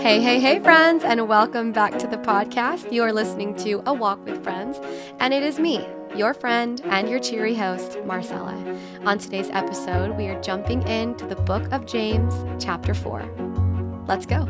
Hey, friends, and welcome back to the podcast. You are listening to A Walk with Friends, and it is me, your friend and your cheery host, Marcella. On today's episode, we are jumping into the book of James, chapter 4. Let's go.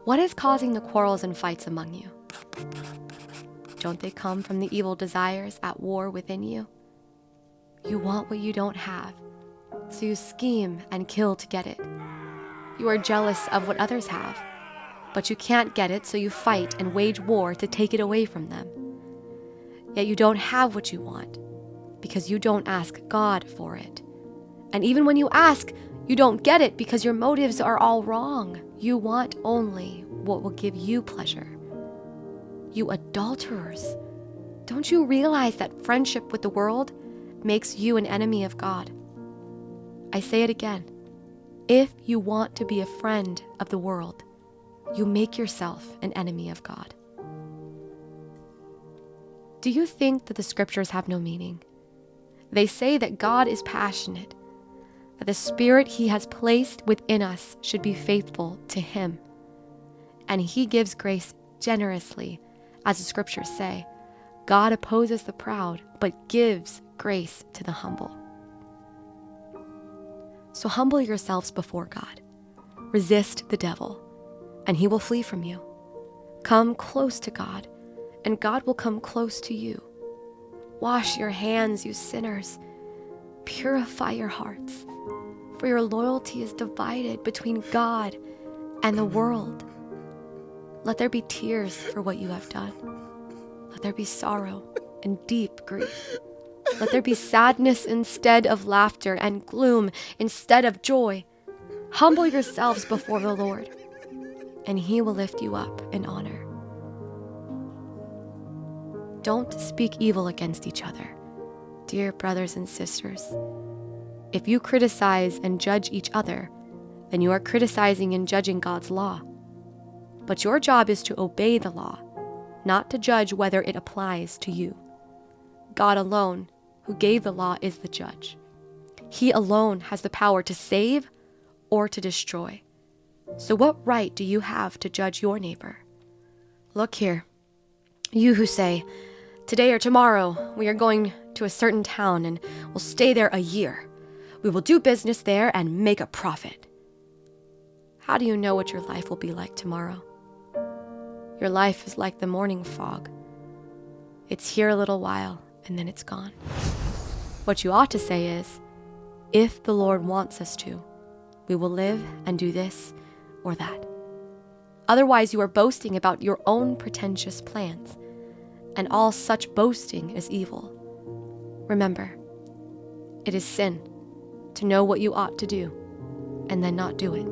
What is causing the quarrels and fights among you? Don't they come from the evil desires at war within you? You want what you don't have, so you scheme and kill to get it. You are jealous of what others have, but you can't get it, so you fight and wage war to take it away from them. Yet you don't have what you want, because you don't ask God for it. And even when you ask, you don't get it because your motives are all wrong. You want only what will give you pleasure. You adulterers, don't you realize that friendship with the world makes you an enemy of God? I say it again. If you want to be a friend of the world, you make yourself an enemy of God. Do you think that the scriptures have no meaning? They say that God is passionate, that the Spirit He has placed within us should be faithful to Him. And He gives grace generously, as the scriptures say. God opposes the proud, but gives grace to the humble. So humble yourselves before God. Resist the devil, and he will flee from you. Come close to God, and God will come close to you. Wash your hands, you sinners. Purify your hearts, for your loyalty is divided between God and the world. Let there be tears for what you have done. Let there be sorrow and deep grief. Let there be sadness instead of laughter and gloom instead of joy. Humble yourselves before the Lord, and He will lift you up in honor. Don't speak evil against each other, dear brothers and sisters. If you criticize and judge each other, then you are criticizing and judging God's law. But your job is to obey the law, not to judge whether it applies to you. God alone, who gave the law, is the judge. He alone has the power to save or to destroy. So what right do you have to judge your neighbor? Look here, you who say, "Today or tomorrow we are going to a certain town and will stay there a year. We will do business there and make a profit." How do you know what your life will be like tomorrow? Your life is like the morning fog. It's here a little while, and then it's gone. What you ought to say is, if the Lord wants us to, we will live and do this or that. Otherwise, you are boasting about your own pretentious plans, and all such boasting is evil. Remember, it is sin to know what you ought to do and then not do it.